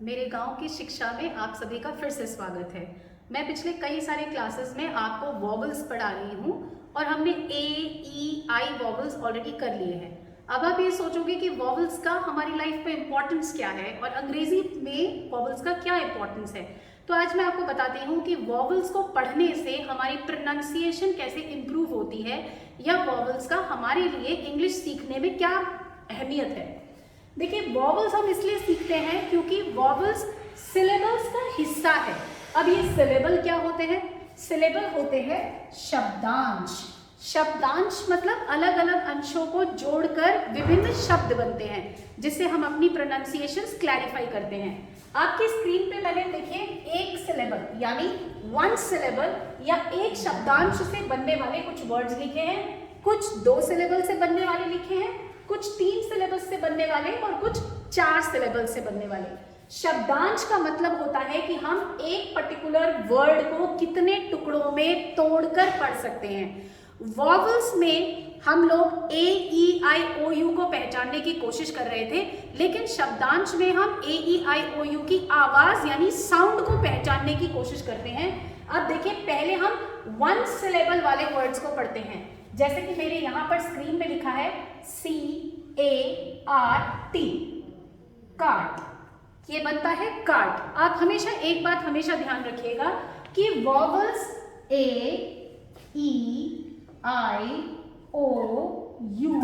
मेरे गांव की शिक्षा में आप सभी का फिर से स्वागत है। मैं पिछले कई सारे क्लासेस में आपको वॉवल्स पढ़ा रही हूँ और हमने ए, ई, आई वॉवल्स ऑलरेडी कर लिए हैं। अब आप ये सोचोगे कि वॉवल्स का हमारी लाइफ में इम्पोर्टेंस क्या है और अंग्रेजी में वॉवल्स का क्या इम्पोर्टेंस है। तो आज मैं आपको बताती हूँ कि वॉवल्स को पढ़ने से हमारी प्रोनाउंसिएशन कैसे इम्प्रूव होती है या वॉवल्स का हमारे लिए इंग्लिश सीखने में क्या अहमियत है। देखिए, वॉवल्स हम इसलिए सीखते हैं क्योंकि वॉवल्स सिलेबल्स का हिस्सा है। अब ये सिलेबल क्या होते हैं? सिलेबल होते हैं शब्दांश। शब्दांश मतलब अलग अलग अंशों को जोड़कर विभिन्न शब्द बनते हैं जिससे हम अपनी प्रोनाउंसिएशंस क्लैरिफाई करते हैं। आपकी स्क्रीन पे मैंने देखिए एक सिलेबल यानी वन सिलेबल या एक शब्दांश से बनने वाले कुछ वर्ड्स लिखे हैं, कुछ दो सिलेबल से बनने वाले लिखे हैं, कुछ 3 सिलेबस से बनने वाले और कुछ 4 सिलेबल से बनने वाले। शब्दांश का मतलब होता है कि हम एक पर्टिकुलर वर्ड को कितने टुकड़ों में तोड़कर पढ़ सकते हैं। वॉवल्स में हम लोग ए, ई, आई, ओ, यू को पहचानने की कोशिश कर रहे थे, लेकिन शब्दांश में हम ए, ई, आई, ओ, यू की आवाज यानी साउंड को पहचानने की कोशिश करते हैं। अब देखिए, पहले हम वन सिलेबल वाले वर्ड्स को पढ़ते हैं, जैसे कि मेरे यहां पर स्क्रीन में लिखा है CART, कार्ट। ये बनता है कार्ट। आप हमेशा एक बात हमेशा ध्यान रखिएगा कि vowels A, E, I, O, U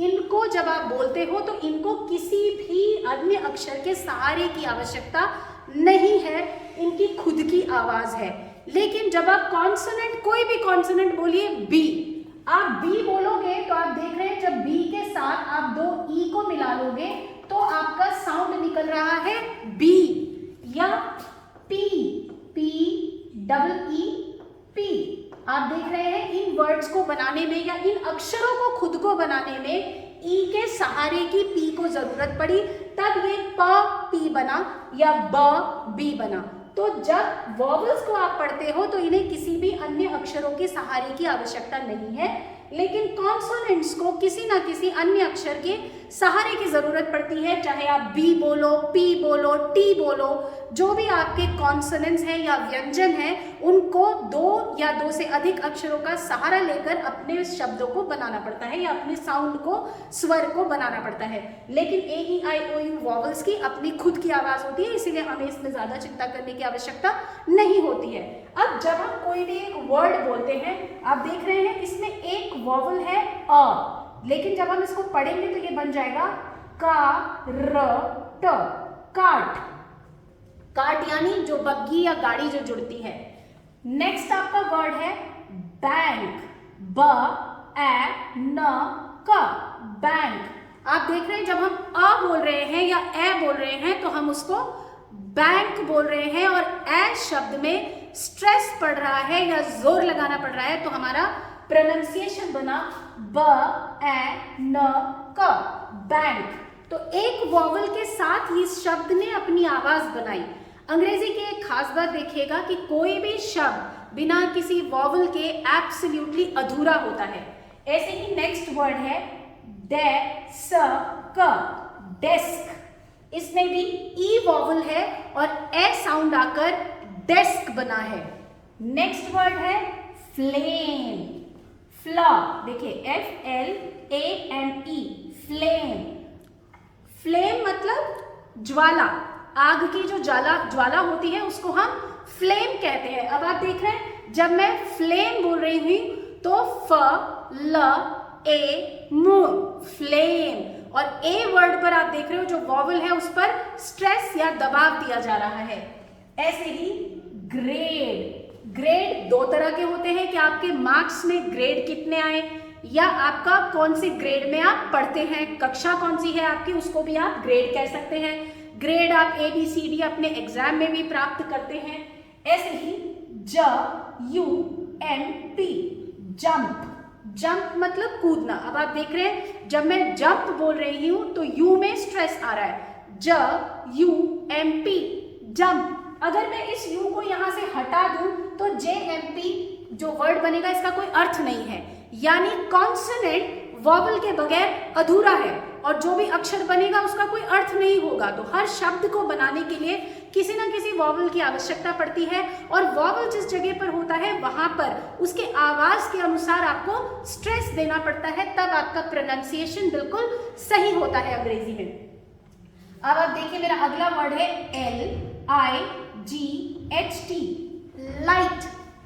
इनको जब आप बोलते हो तो इनको किसी भी अन्य अक्षर के सहारे की आवश्यकता नहीं है, इनकी खुद की आवाज है। लेकिन जब आप कॉन्सोनेंट, कोई भी कॉन्सोनेंट बोलिए, बी, आप बी बोलोगे तो आप देख रहे हैं जब बी के साथ आप दो ई को मिला लोगे तो आपका साउंड निकल रहा है बी या P, P double E P. आप देख रहे हैं इन वर्ड्स को बनाने में या इन अक्षरों को खुद को बनाने में ई के सहारे की पी को जरूरत पड़ी, तब ये प पी बना या ब बी बना। तो जब वॉवल्स को आप पढ़ते हो तो इन्हें किसी भी अन्य अक्षरों के सहारे की आवश्यकता नहीं है, लेकिन कॉन्सोनेंट्स को किसी ना किसी अन्य अक्षर के सहारे की जरूरत पड़ती है। चाहे आप बी बोलो, पी बोलो, टी बोलो, जो भी आपके कॉन्सोनेंट्स हैं या व्यंजन हैं, उनको दो या दो से अधिक अक्षरों का सहारा लेकर अपने शब्दों को बनाना पड़ता है या अपने साउंड को, स्वर को बनाना पड़ता है। लेकिन ए, ई, आई, ओ, यू वॉवल्स की अपनी खुद की आवाज होती है, इसीलिए हमें इसमें ज्यादा चिंता करने की आवश्यकता नहीं होती है। अब जब हम कोई भी एक वर्ड बोलते हैं, आप देख रहे हैं इसमें एक वॉवल है अ, लेकिन जब हम इसको पढ़ेंगे तो ये बन जाएगा का र ट, कार्ट। कार्ट यानी जो बग्गी या गाड़ी जो जुड़ती है। नेक्स्ट आपका वर्ड है बैंक, ब ए न क, बैंक। आप देख रहे हैं जब हम अ बोल रहे हैं या ए बोल रहे हैं तो हम उसको बैंक बोल रहे हैं और ए शब्द में स्ट्रेस पड़ रहा है या जोर लगाना पड़ रहा है, तो हमारा प्रोनाउंसिएशन बना ब ए न क, बैंक। तो एक वॉवल के साथ ही इस शब्द ने अपनी आवाज बनाई। अंग्रेजी की एक खास बात देखिएगा कि कोई भी शब्द बिना किसी वॉवल के एब्सोल्युटली अधूरा होता है। ऐसे ही नेक्स्ट वर्ड है डेस्क, डेस्क। इसमें भी ई वॉवल है और ए साउंड आकर डेस्क बना है। नेक्स्ट वर्ड है फ्लेम, फ्ला, देखिए FLAME, फ्लेम। फ्लेम मतलब ज्वाला, आग की जो ज्वाला होती है उसको हम फ्लेम कहते हैं। अब आप देख रहे हैं जब मैं फ्लेम बोल रही हूं तो फ ल ए मु, फ्लेम, और ए वर्ड पर आप देख रहे हो जो वॉवल है उस पर स्ट्रेस या दबाव दिया जा रहा है। ऐसे ही ग्रेड, ग्रेड दो तरह के होते हैं कि आपके मार्क्स में ग्रेड कितने आए या आपका कौन सी ग्रेड में आप पढ़ते हैं, कक्षा कौन सी है आपकी, उसको भी आप ग्रेड कह सकते हैं। ग्रेड आप ABCD अपने एग्जाम में भी प्राप्त करते हैं। ऐसे ही JUMP, जंप, जंप मतलब कूदना। अब आप देख रहे हैं जब मैं जंप बोल रही हूं तो यू में स्ट्रेस आ रहा है, JUMP, जंप। अगर मैं इस यू को यहां से हटा दूं तो JMP जो वर्ड बनेगा इसका कोई अर्थ नहीं है, यानी कॉन्सोनेंट वॉवल के बगैर अधूरा है। और जो भी अक्षर बनेगा उसका कोई अर्थ नहीं होगा। तो हर शब्द को बनाने के लिए किसी ना किसी वॉवल की आवश्यकता पड़ती है, और वॉवल जिस जगह पर होता है वहां पर उसके आवाज के अनुसार आपको स्ट्रेस देना पड़ता है, तब आपका प्रोनाउंसिएशन बिल्कुल सही होता है अंग्रेजी में। अब आप देखिए मेरा अगला वर्ड है LIGHT, लाइट।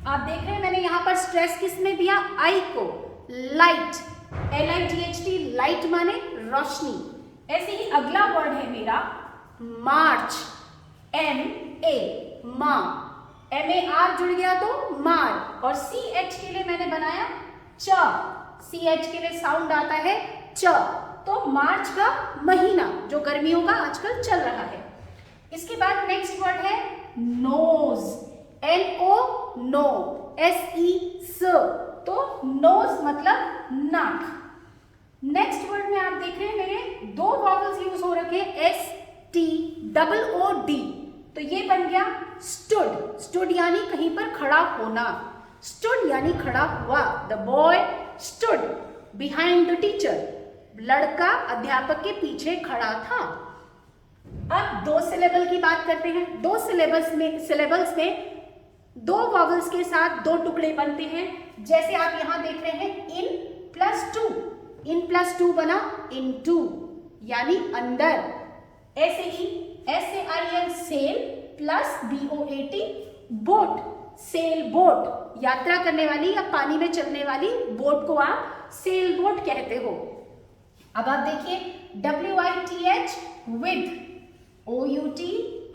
आप देख रहे हैं मैंने यहाँ पर स्ट्रेस किस में दिया, आई को, लाइट। LIGHT, लाइट माने रोशनी। ऐसे ही अगला वर्ड है मेरा मार्च, MA, माँ। MAR जुड़ गया तो मार, और CH के लिए मैंने बनाया च, CH के लिए साउंड आता है च। तो मार्च का महीना जो गर्मियों का आजकल चल रहा है। इसके बाद नेक्स्ट वर्ड है नोज, NO, नो, SE, स। तो नोज मतलब नाक। नेक्स्ट वर्ड में आप देख रहे हैं मेरे दो वॉवल्स यूज हो रखे हैं, STOOD। तो ये बन गया स्टूड। स्टूड यानी कहीं पर खड़ा होना, स्टूड यानी खड़ा हुआ। The boy stood behind the teacher, लड़का अध्यापक के पीछे खड़ा था। अब दो सिलेबल की बात करते हैं। दो सिलेबल्स में दो वॉवल्स के साथ दो टुकड़े बनते हैं। जैसे आप यहां देख रहे हैं in plus to, in plus to बना इनटू यानी अंदर। ऐसे ही SAIL sail plus BOAT boat, sail boat, यात्रा करने वाली या पानी में चलने वाली बोट को आप सेल बोट कहते हो। अब आप देखिए WITH विद, OUT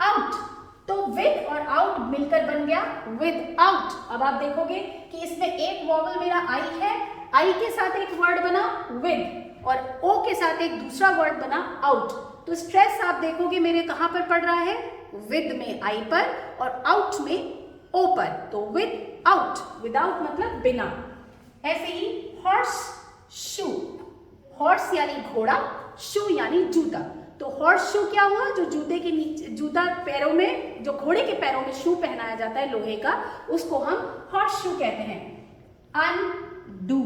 आउट। तो विद और आउट मिलकर बन गया विद आउट। अब आप देखोगे कि इसमें एक वॉवल मेरा आई है, आई के साथ एक वर्ड बना विद, और ओ के साथ एक दूसरा वर्ड बना आउट। तो स्ट्रेस आप देखोगे मेरे कहां पर पड़ रहा है, विद में आई पर और आउट में ओ पर। तो विद आउट, विदाउट मतलब बिना। ऐसे ही हॉर्स शू, हॉर्स यानी घोड़ा, शू यानी जूता। तो हॉर्स शू क्या हुआ, जो जूते के नीचे, जूता पैरों में, जो घोड़े के पैरों में शू पहनाया जाता है लोहे का, उसको हम हॉर्स शू कहते हैं। अनडू,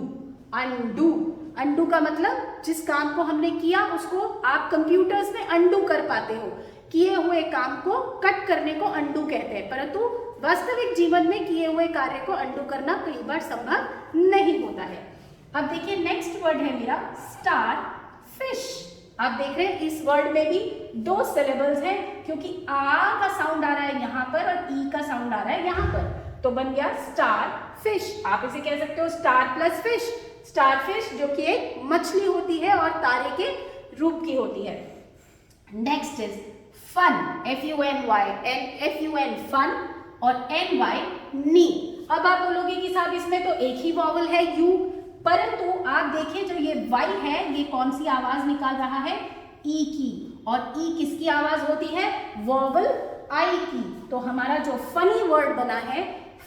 अनडू, अनडू का मतलब जिस काम को हमने किया उसको आप कंप्यूटर्स में अनडू कर पाते हो। किए हुए काम को कट करने को अनडू कहते हैं, परंतु वास्तविक जीवन में किए हुए कार्य को अनडू करना कई बार संभव नहीं होता है। अब देखिए नेक्स्ट वर्ड है मेरा स्टार फिश। आप देख रहे हैं इस वर्ड में भी दो सिलेबल्स हैं, क्योंकि आ का साउंड आ रहा है यहाँ पर और ई का साउंड आ रहा है यहाँ पर, तो बन गया स्टार फिश। आप इसे कह सकते हो star plus fish. Star fish जो कि एक मछली होती है और तारे के रूप की होती है। Next is fun, FUNY, FUN fun और NY नी। अब आप बोलोगे कि साहब इसमें तो एक ही वॉवल है यू, परंतु आप देखिए जो ये Y है ये कौन सी आवाज निकाल रहा है, ई की, और ई किसकी आवाज होती है, वॉवल आई की। तो हमारा जो फनी वर्ड बना है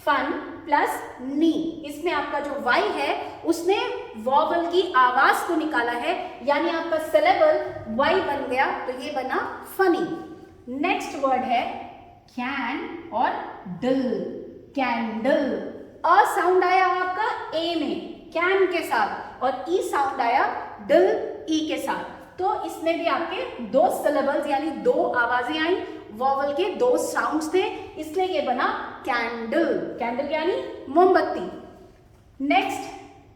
फन प्लस नी, इसमें आपका जो Y है उसने वॉवल की आवाज को निकाला है, यानी आपका सिलेबल Y बन गया, तो ये बना फनी। नेक्स्ट वर्ड है कैन और डल, कैंडल। अ साउंड आया आपका ए में कैन के साथ, और ई साउंड आया डल ई के साथ। तो इसमें भी आपके दो सिलेबल्स यानी दो आवाजें आई, वॉवल के दो साउंड्स थे, इसलिए ये बना कैंडल। कैंडल यानी मोमबत्ती। नेक्स्ट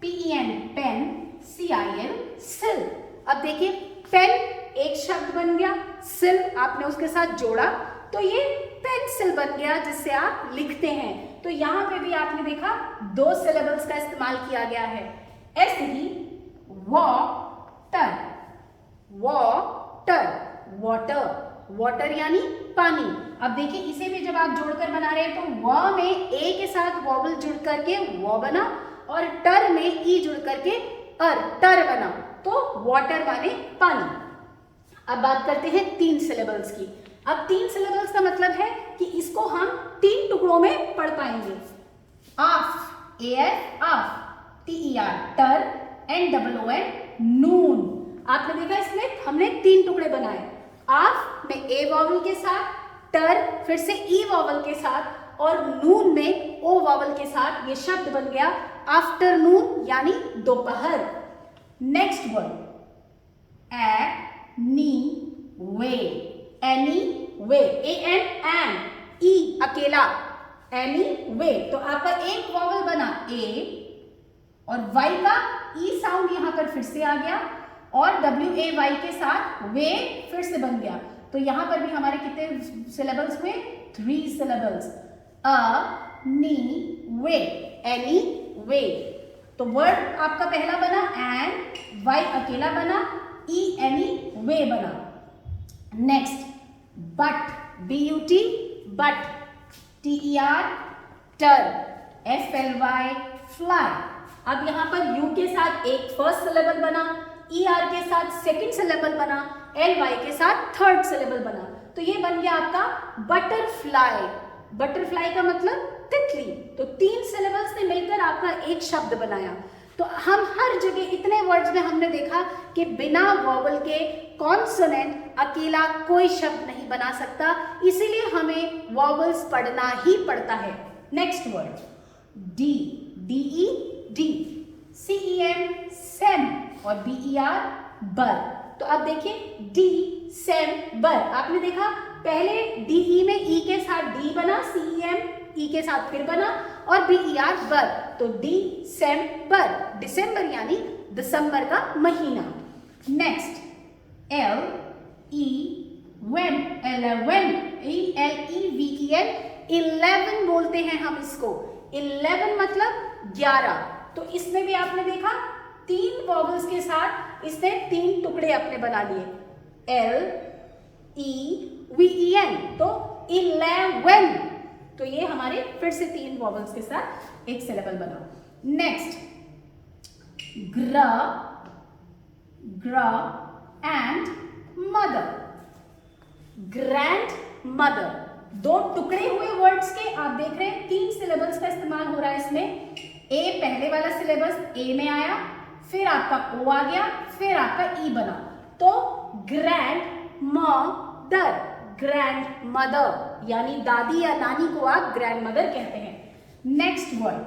PEN पेन, CIL सिल। अब देखिए पेन एक शब्द बन गया, सिल आपने उसके साथ जोड़ा तो ये पेंसिल बन गया जिससे आप लिखते हैं। तो यहां पे भी आपने देखा दो सिलेबल्स का इस्तेमाल किया गया है। ऐसे ही वाटर, वाटर, वाटर, वाटर यानी पानी। अब देखिए इसे भी जब आप जोड़कर बना रहे हैं तो व में ए के साथ वॉवल जुड़ करके वो बना, और टर में ई जुड़ करके टर बना, तो वाटर माने पानी। अब बात करते हैं तीन सिलेबल्स की। अब तीन सिलेबल्स का मतलब है कि इसको हम तीन टुकड़ों में पढ़ पाएंगे। आफ, AF आफ, TER टर, NOON नून। आपने देखा इसमें हमने तीन टुकड़े बनाए, आफ में ए वॉवल के साथ, टर फिर से ई वॉवल के साथ, और नून में ओ वॉवल के साथ। ये शब्द बन गया आफ्टरनून यानी दोपहर। Next word anyway, anyway, A N E अकेला, एनी वे। तो आपका एक वॉवल बना ए और वाई का ई साउंड यहां पर फिर से आ गया और डब्ल्यू ए वाई के साथ वे फिर से बन गया। तो यहां पर भी हमारे कितने सिलेबल्स हुए? 3 सिलेबल्स। अ नी वे, एनी वे। तो वर्ड आपका पहला बना एंड, वाई अकेला बना, ई एनी वे बना। Next but, B U T but, T E R टर, एफ एल वाई फ्लाई। अब यहां पर यू के साथ एक फर्स्ट सिलेबल बना, ई आर के साथ सेकंड सिलेबल बना, एल वाई के साथ थर्ड सिलेबल बना। तो ये बन गया आपका बटरफ्लाई। बटरफ्लाई का मतलब तितली। तो 3 सिलेबल्स ने मिलकर आपका एक शब्द बनाया। तो हम हर जगह इतने वर्ड्स में हमने देखा कि बिना वॉवल के कॉन्सोनेंट अकेला कोई शब्द नहीं बना सकता, इसीलिए हमें वॉवल्स पढ़ना ही पड़ता है। Next word de, D E de, C E M cem और बी ई आर बर। तो अब देखिए डी सेम बर, आपने देखा पहले डी ई में ई के साथ डी बना, सी ई एम ई के साथ फिर बना और बी ई आर बर। तो डिसेंबर, दिसंबर यानी दिसंबर का महीना। नेक्स्ट एल ई वेन, 11, E L E V E N, 11 बोलते हैं हम इसको। 11 मतलब 11। तो इसमें भी आपने देखा 3 वॉवल्स के साथ इसने 3 टुकड़े अपने बना लिए, L E V E N, तो 11। तो ये हमारे फिर से 3 वॉवल्स के साथ एक सिलेबल बना। नेक्स्ट ग्र, ग्र एंड मदर, ग्रैंड मदर। 2 टुकड़े हुए वर्ड्स के, आप देख रहे हैं 3 सिलेबल्स का इस्तेमाल हो रहा है इसमें। ए पहले वाला सिलेबस ए में आया, फिर आपका ओ आ गया, फिर आपका ई बना। तो ग्रैंड मदर, ग्रैंड मदर यानी दादी या नानी को आप ग्रैंड मदर कहते हैं। Next word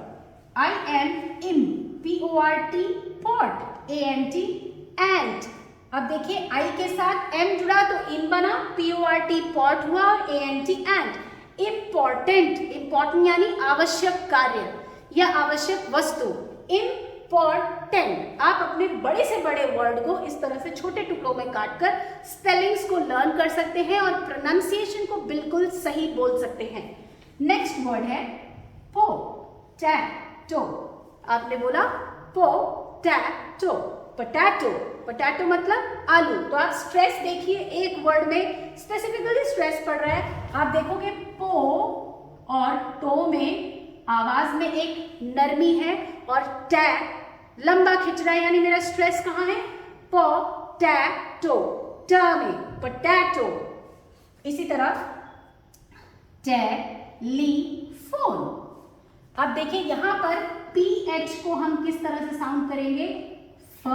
I N im, P O R T port, A N T ant. अब देखिए आई के साथ एम जुड़ा तो इन बना, P O R T port हुआ और A N T ant. Important, important यानी आवश्यक कार्य या आवश्यक वस्तु, इम्पॉर्टेंट। आप अपने बड़े से बड़े वर्ड को इस तरह से छोटे टुकड़ों में काटकर स्पेलिंग्स को लर्न कर सकते हैं और प्रोनाउंसिएशन को बिल्कुल सही बोल सकते हैं। नेक्स्ट वर्ड है पोटैटो। आपने बोला पोटैटो, पोटैटो, पोटैटो मतलब आलू। तो आप स्ट्रेस देखिए, एक वर्ड में स्पेसिफिकली स्ट्रेस पड़ रहा है। आप देखोगे पो और टो में आवाज में एक नरमी है और टै लंबा खिंच रहा है, यानी मेरा स्ट्रेस कहाँ है? पोटैटो, ट में पोटैटो। इसी तरह टेलीफोन। अब देखिए यहां पर पी एच को हम किस तरह से साउंड करेंगे? फ।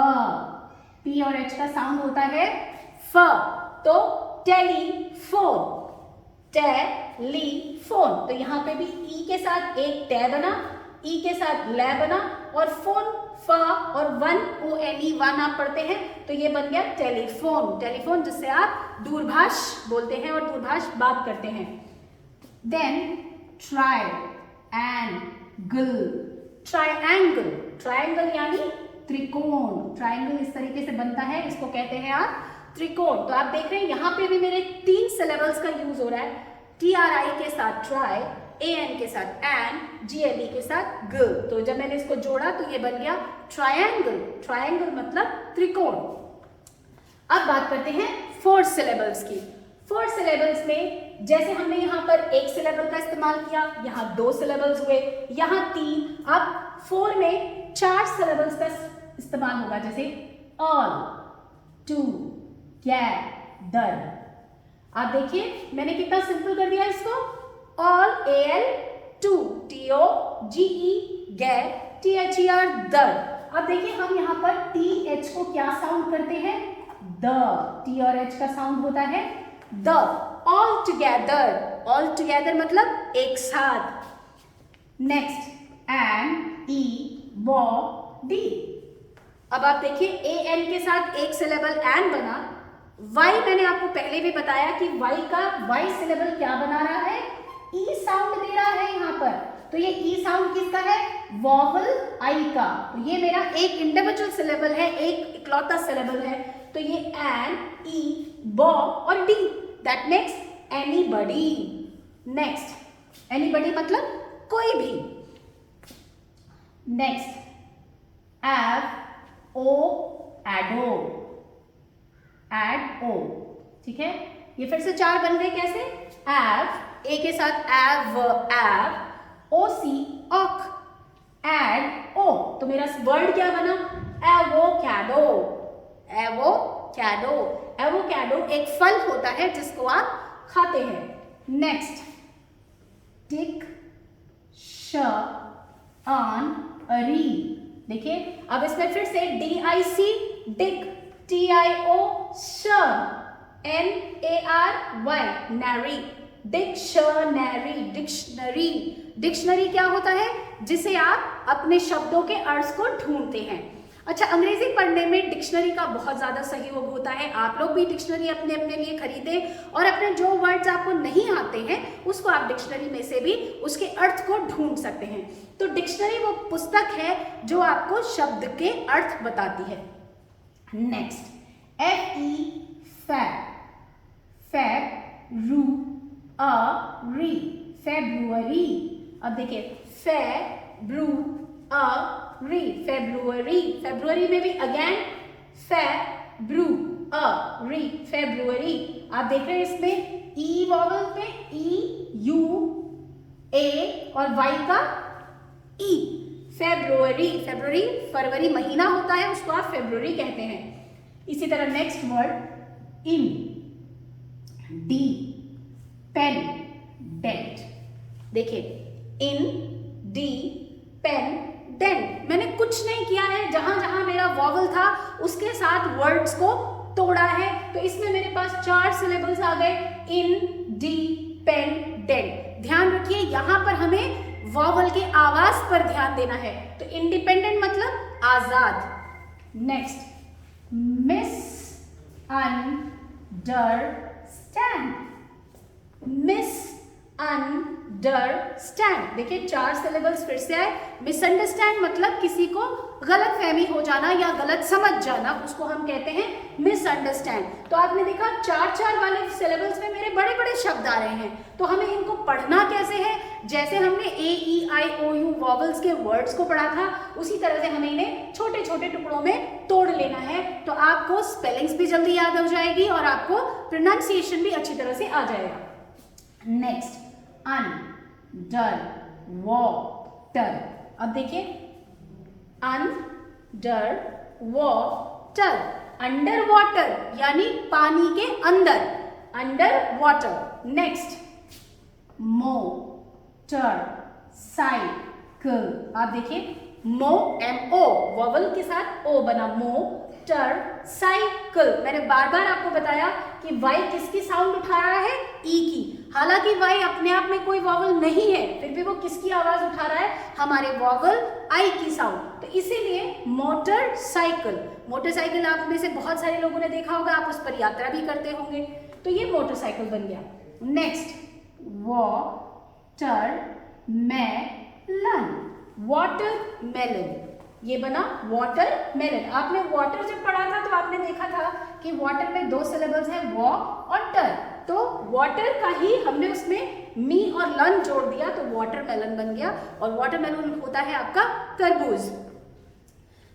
पी और एच का साउंड होता है फ। तो टेलीफोन, टेलीफोन। तो यहां पे भी ई के साथ एक टे बना, ई के साथ लै बना और फोन फ और one O N E one आप पढ़ते हैं, तो ये बन गया टेलीफोन। टेलीफोन जिससे आप दूरभाष बोलते हैं और दूरभाष बात करते हैं। देन ट्रायंगल, ट्रायंगल, ट्रायंगल यानी त्रिकोण। ट्रायंगल इस तरीके से बनता है, इसको कहते हैं आप त्रिकोण। तो आप देख रहे हैं यहाँ पे भी मेरे 3 सिलेबल्स का यूज हो रहा है, टी आर आई के साथ ट्राई, ए एन के साथ एन, जी एल ई के साथ ग। तो जब मैंने इसको जोड़ा तो ये बन गया ट्रायंगल। ट्रायंगल मतलब त्रिकोण। अब बात करते हैं 4 सिलेबल्स की। 4 सिलेबल्स में जैसे हमने यहाँ पर एक सिलेबल का इस्तेमाल किया, यहाँ 2 सिलेबल्स हुए, यहाँ 3। अब 4 में 4 सिलेबल्स का इस्तेमाल होगा, जैसे ऑल, टू, गैदर। आप देखिए मैंने कितना सिंपल कर दिया इसको। All, A L, to, T O G E, ge, T H E R, ther. अब देखिए हम यहाँ पर टी एच को क्या साउंड करते हैं? द। टी और एच का साउंड होता है the. All together, all together मतलब एक साथ। नेक्स्ट एन ई बॉडी, अब आप देखिए ए एन के साथ एक सिलेबल एन बना। वाई मैंने आपको पहले भी बताया कि वाई का वाई सिलेबल क्या बना रहा है, ई साउंड दे रहा है यहाँ पर। तो ये ई साउंड किसका है, वॉवल आई का। तो ये मेरा एक इंडिविजुअल सिलेबल है, एक इकलौता सिलेबल है। तो ये एन, ई, बॉ और D, that makes anybody. Next, anybody मतलब कोई भी। नेक्स्ट, एव ओ, एडो, एड ओ, ठीक है। ये फिर से 4 बन गए कैसे, एव, ए के साथ एव, एव, ओ सी, ऑक, एड ओ। तो मेरा वर्ड क्या बना, एवोकैडो। एवोकैडो, एवोकैडो एक फल होता है जिसको आप खाते हैं। नेक्स्ट, टिक, श, ऑन, री। देखिए अब इसमें फिर से DIC, डिक, TIO, श, NARY, Neri, dictionary. Dictionary, dictionary क्या होता है, जिसे आप अपने शब्दों के अर्थ को ढूंढते हैं। अच्छा, अंग्रेजी पढ़ने में डिक्शनरी का बहुत ज़्यादा सहयोग होता है। आप लोग भी डिक्शनरी अपने अपने लिए खरीदें और अपने जो वर्ड्स आपको नहीं आते हैं उसको आप डिक्शनरी में से भी उसके अर्थ को ढूंढ सकते हैं। तो डिक्शनरी वो पुस्तक है जो आपको शब्द के अर्थ बताती है। नेक्स्ट, FE, फैब, फैब, रू, री, फेब्रुअरी। अब देखिए फेब्रू, री, फेब्रुअरी। फेब्रुअरी में भी अगेन फेब्रू, री, फेब्रुअरी। आप देख रहे हैं इसमें ई वॉवल पे ई, यू, ए और वाई का ई, फेब्रुअरी। फेब्रुअरी फरवरी महीना होता है, उसको आप फेब्रुअरी कहते हैं। इसी तरह नेक्स्ट वर्ड, इन, डी, पेन, डेंट। देखिए इन, डी, पेन, डेंट। मैंने कुछ नहीं किया है, जहां जहां मेरा वॉवल था उसके साथ वर्ड्स को तोड़ा है। तो इसमें मेरे पास 4 सिलेबल्स आ गए, इन, डी, पेन, डेंट। ध्यान रखिए यहां पर हमें वॉवल के आवाज पर ध्यान देना है। तो इंडिपेंडेंट मतलब आजाद। Next, miss, understand, miss, understand. देखिए 4 सिलेबल्स फिर से आए। मिसअंडरस्टैंड मतलब किसी को गलत फहमी हो जाना या गलत समझ जाना, उसको हम कहते हैं मिसअंडरस्टैंड। तो आपने देखा 4-4 वाले सिलेबल्स में मेरे बड़े बड़े शब्द आ रहे हैं। तो हमें इनको पढ़ना कैसे है, जैसे हमने AEIOU वॉवल्स के वर्ड्स को पढ़ा था उसी तरह से हमें इन्हें छोटे छोटे टुकड़ों में तोड़ लेना है। तो आपको स्पेलिंग्स भी जल्दी याद हो जाएगी और आपको प्रोनाउंसिएशन भी अच्छी तरह से आ जाएगा। Next, under water. अब देखिए अंडर वाटर, अंडर वाटर यानी पानी के अंदर, under water. Next, motor cycle. आप देखिए मो, MO वॉवल के साथ O बना, मोटर साइकिल। मैंने बार बार आपको बताया कि वाई किसकी साउंड उठा रहा है, ई की। हालांकि वाई अपने आप में कोई वॉवल नहीं है, फिर भी वो किसकी आवाज उठा रहा है, हमारे वॉवल आई की साउंड। तो इसीलिए मोटर साइकिल। मोटरसाइकिल आप में से बहुत सारे लोगों ने देखा होगा, आप उस पर यात्रा भी करते होंगे। तो ये मोटरसाइकिल बन गया। Next, water melon, watermelon. ये बना वाटरमेलन। आपने वाटर जब पढ़ा था तो आपने देखा था कि वाटर में 2 सिलेबल्स हैं, वॉ और टर। तो वाटर का ही हमने उसमें मी और लन जोड़ दिया तो वाटरमेलन बन गया। और वाटरमेलन होता है आपका तरबूज।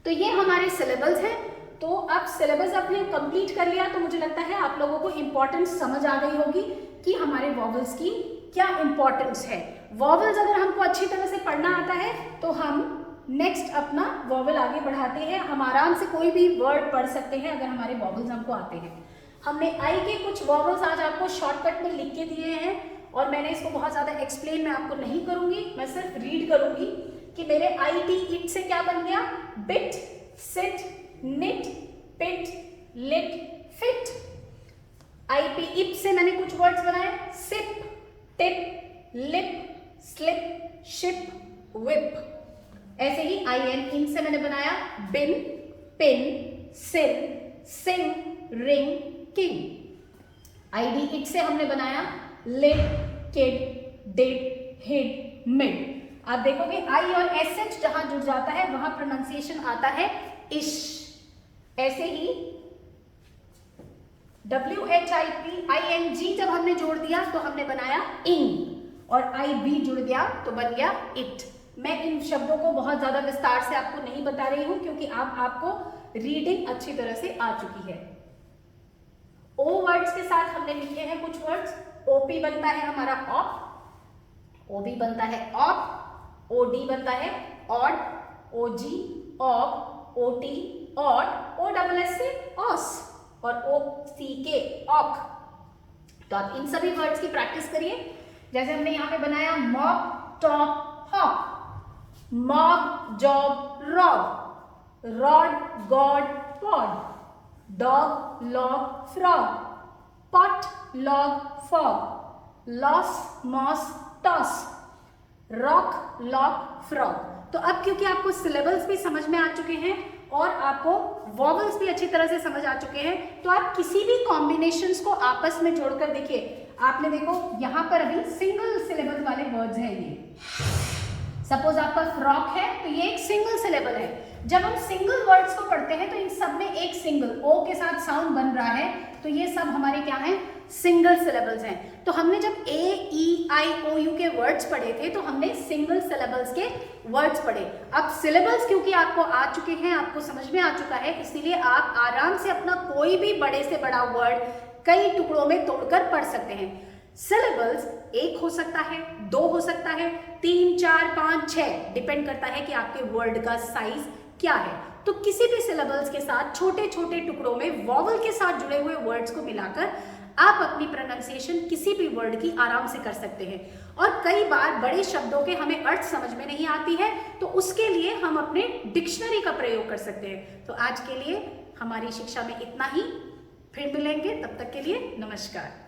तो ये हमारे सिलेबल्स हैं। तो अब सिलेबस आपने कंप्लीट कर लिया तो मुझे लगता है आप लोगों को इंपॉर्टेंस समझ आ गई होगी कि हमारे वॉवल्स की क्या इंपॉर्टेंस है। वॉवल्स अगर हमको अच्छी तरह से पढ़ना आता है तो हम नेक्स्ट अपना वॉवल आगे बढ़ाते हैं। हम आराम से कोई भी वर्ड पढ़ सकते हैं अगर हमारे वॉवल्स हमको आते हैं। हमने आई के कुछ वॉवल्स आज आपको शॉर्टकट में लिख के दिए हैं और मैंने इसको बहुत ज़्यादा एक्सप्लेन मैं आपको नहीं करूंगी, मैं सिर्फ रीड करूंगी कि मेरे IT इट से क्या बन गया, bit, sit, knit, pit, lit, fit. IP इप से मैंने कुछ वर्ड्स बनाए, sip, tip, lip, slip, ship, whip. ऐसे ही IN इन से मैंने बनाया bin, pin, sill, sing, ring, king. ID इट से हमने बनाया lid, kid, did, hid, mid. आप देखोगे आई और SH जहां जुड़ जाता है वहां प्रोनाउंसिएशन आता है इश। ऐसे ही WHIPING जब हमने जोड़ दिया तो हमने बनाया इंग, और IB जुड़ गया तो बन गया इट। मैं इन शब्दों को बहुत ज्यादा विस्तार से आपको नहीं बता रही हूं क्योंकि आपको रीडिंग अच्छी तरह से आ चुकी है। O वर्ड्स के साथ हमने लिखे हैं कुछ वर्ड्स। OP बनता है हमारा ऑप, OB बनता है ऑप, OD बनता है odd, OG op, OT odd, OSS से ऑस, और OCK ऑक। तो आप इन सभी वर्ड्स की प्रैक्टिस करिए। जैसे हमने यहाँ पे बनाया mop, top, hop, mob, job, rob, rod, god, pod, dog, log, frog, pot, log, fog, loss, moss, toss, rock, lock, frog. तो अब क्योंकि आपको सिलेबल्स भी समझ में आ चुके हैं और आपको वॉवल्स भी अच्छी तरह से समझ आ चुके हैं, तो आप किसी भी कॉम्बिनेशंस को आपस में जोड़कर देखिए। आपने देखो यहाँ पर अभी सिंगल सिलेबल वाले वर्ड्स हैं। ये सपोज आपका फ्रॉक है तो ये एक सिंगल सिलेबल है। जब हम सिंगल वर्ड्स को पढ़ते हैं तो इन सब में एक सिंगल ओ के साथ साउंड बन रहा है, तो ये सब हमारे क्या हैं, सिंगल सिलेबल्स हैं। तो हमने जब AEIOU के वर्ड्स पढ़े थे तो हमने सिंगल सिलेबल्स के वर्ड्स पढ़े। अब सिलेबल्स क्योंकि आपको आ चुके हैं, आपको समझ में आ चुका है, इसीलिए आप आराम से अपना कोई भी बड़े से बड़ा वर्ड कई टुकड़ों में तोड़कर पढ़ सकते हैं। सिलेबल्स एक हो सकता है, दो हो सकता है, 3, 4, 5, 6, डिपेंड करता है कि आपके वर्ड का साइज क्या है। तो किसी भी सिलेबल्स के साथ छोटे छोटे टुकड़ों में वॉवल के साथ जुड़े हुए वर्ड्स को मिलाकर आप अपनी प्रोनाउंसिएशन किसी भी वर्ड की आराम से कर सकते हैं। और कई बार बड़े शब्दों के हमें अर्थ समझ में नहीं आती है, तो उसके लिए हम अपने डिक्शनरी का प्रयोग कर सकते हैं। तो आज के लिए हमारी शिक्षा में इतना ही, फिर मिलेंगे, तब तक के लिए नमस्कार।